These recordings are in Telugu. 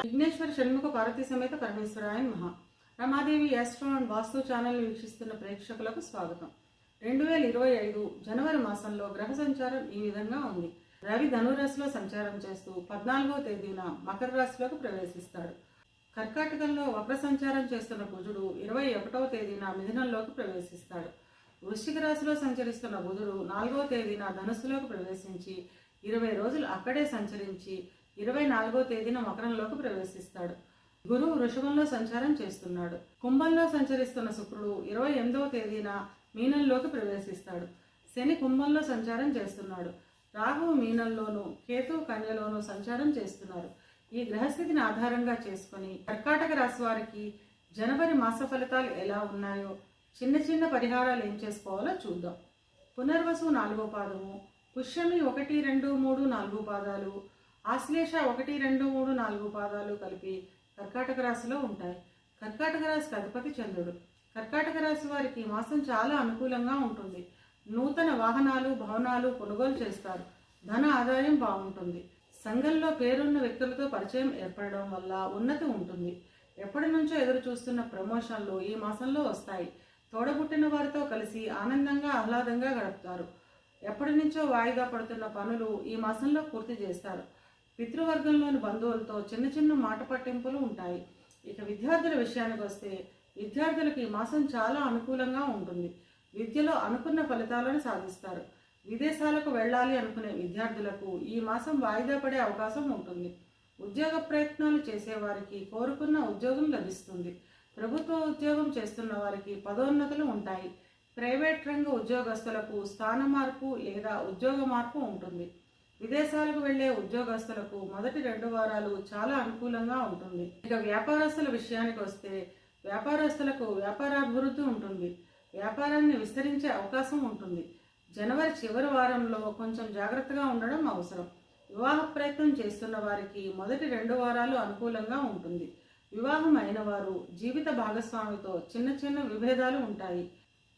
విఘ్నేశ్వర షణ్ముఖ పార్వతీ సమేత పరమేశ్వరాయ నమః. Ramadevi astro and vastu channel వీక్షిస్తున్న ప్రేక్షకులకు స్వాగతం. 2025 జనవరి మాసంలో గ్రహ సంచారం ఈ విధంగా ఉంది. రవి ధనురాశిలో సంచారం చేస్తూ 14వ తేదీన మకర రాశిలోకి ప్రవేశిస్తాడు. కర్కాటకంలో వక్ర సంచారం చేస్తున్న బుధుడు 21వ తేదీన మిథునంలోకి ప్రవేశిస్తాడు. వృశ్చిక రాశిలో సంచరిస్తున్న బుధుడు 4వ తేదీన ధనుస్సులోకి ప్రవేశించి 20 రోజులు అక్కడే సంచరించి 24వ తేదీన మకరంలోకి ప్రవేశిస్తాడు. గురువు వృషభంలో సంచారం చేస్తున్నాడు. కుంభంలో సంచరిస్తున్న శుక్రుడు 28వ తేదీన మీనంలోకి ప్రవేశిస్తాడు. శని కుంభంలో సంచారం చేస్తున్నాడు. రాహువు మీనంలోను, కేతువు కన్యలోను సంచారం చేస్తున్నారు. ఈ గ్రహస్థితిని ఆధారంగా చేసుకుని కర్కాటక రాశి వారికి జనవరి మాస ఫలితాలు ఎలా ఉన్నాయో, చిన్న చిన్న పరిహారాలు ఏం చేసుకోవాలో చూద్దాం. పునర్వసు 4వ పాదము, పుష్యమి 1, 2, 3, 4 పాదాలు, ఆశ్లేష 1, 2, 3, 4 పాదాలు కలిపి కర్కాటక రాశిలో ఉంటాయి. కర్కాటక రాశికి అధిపతి చంద్రుడు. కర్కాటక రాశి వారికి ఈ మాసం చాలా అనుకూలంగా ఉంటుంది. నూతన వాహనాలు, భవనాలు కొనుగోలు చేస్తారు. ధన ఆదాయం బాగుంటుంది. సంఘంలో పేరున్న వ్యక్తులతో పరిచయం ఏర్పడడం వల్ల ఉన్నతి ఉంటుంది. ఎప్పటి నుంచో ఎదురు చూస్తున్న ప్రమోషన్లు ఈ మాసంలో వస్తాయి. తోడబుట్టిన వారితో కలిసి ఆనందంగా ఆహ్లాదంగా గడుపుతారు. ఎప్పటి నుంచో వాయిదా పడుతున్న పనులు ఈ మాసంలో పూర్తి చేస్తారు. పితృవర్గంలోని బంధువులతో చిన్న చిన్న మాట పట్టింపులు ఉంటాయి. ఇక విద్యార్థుల విషయానికి వస్తే విద్యార్థులకు ఈ మాసం చాలా అనుకూలంగా ఉంటుంది. విద్యలో అనుకున్న ఫలితాలను సాధిస్తారు. విదేశాలకు వెళ్ళాలి అనుకునే విద్యార్థులకు ఈ మాసం వాయిదా పడే అవకాశం ఉంటుంది. ఉద్యోగ ప్రయత్నాలు చేసేవారికి కోరుకున్న ఉద్యోగం లభిస్తుంది. ప్రభుత్వ ఉద్యోగం చేస్తున్న వారికి పదోన్నతులు ఉంటాయి. ప్రైవేట్ రంగ ఉద్యోగస్తులకు స్థాన మార్పు లేదా ఉద్యోగ మార్పు ఉంటుంది. విదేశాలకు వెళ్లే ఉద్యోగస్తులకు మొదటి 2 వారాలు చాలా అనుకూలంగా ఉంటుంది. ఇక వ్యాపారస్తుల విషయానికి వస్తే వ్యాపారస్తులకు వ్యాపారాభివృద్ధి ఉంటుంది. వ్యాపారాన్ని విస్తరించే అవకాశం ఉంటుంది. జనవరి చివరి వారంలో కొంచెం జాగ్రత్తగా ఉండడం అవసరం. వివాహ ప్రయత్నం చేస్తున్న వారికి మొదటి 2 వారాలు అనుకూలంగా ఉంటుంది. వివాహం అయిన వారు జీవిత భాగస్వామితో చిన్న చిన్న విభేదాలు ఉంటాయి.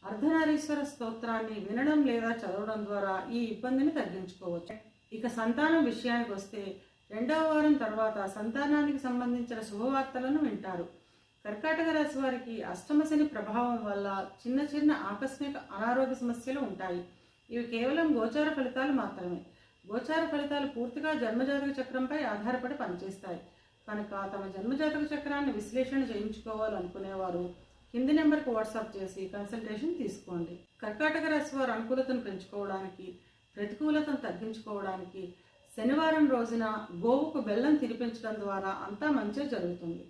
అర్ధనారీశ్వర స్తోత్రాన్ని వినడం లేదా చదవడం ద్వారా ఈ ఇబ్బందిని తగ్గించుకోవచ్చు. ఇక సంతానం విషయానికి వస్తే 2వ వారం తర్వాత సంతానానికి సంబంధించిన శుభవార్తలను వింటారు. కర్కాటక రాశి వారికి అష్టమ శని ప్రభావం వల్ల చిన్న చిన్న ఆకస్మిక అనారోగ్య సమస్యలు ఉంటాయి. ఇవి కేవలం గోచార ఫలితాలు మాత్రమే. గోచార ఫలితాలు పూర్తిగా జన్మజాతక చక్రంపై ఆధారపడి పనిచేస్తాయి. కనుక తమ జన్మజాతక చక్రాన్ని విశ్లేషణ చేయించుకోవాలనుకునేవారు కింది నెంబర్కి వాట్సాప్ చేసి కన్సల్టేషన్ తీసుకోండి. కర్కాటక రాశి వారు అనుకూలతను పెంచుకోవడానికి, ప్రతికూలతను తగ్గించుకోవడానికి శనివారం రోజున గోవుకు బెల్లం తినిపించడం ద్వారా అంతా మంచి జరుగుతుంది.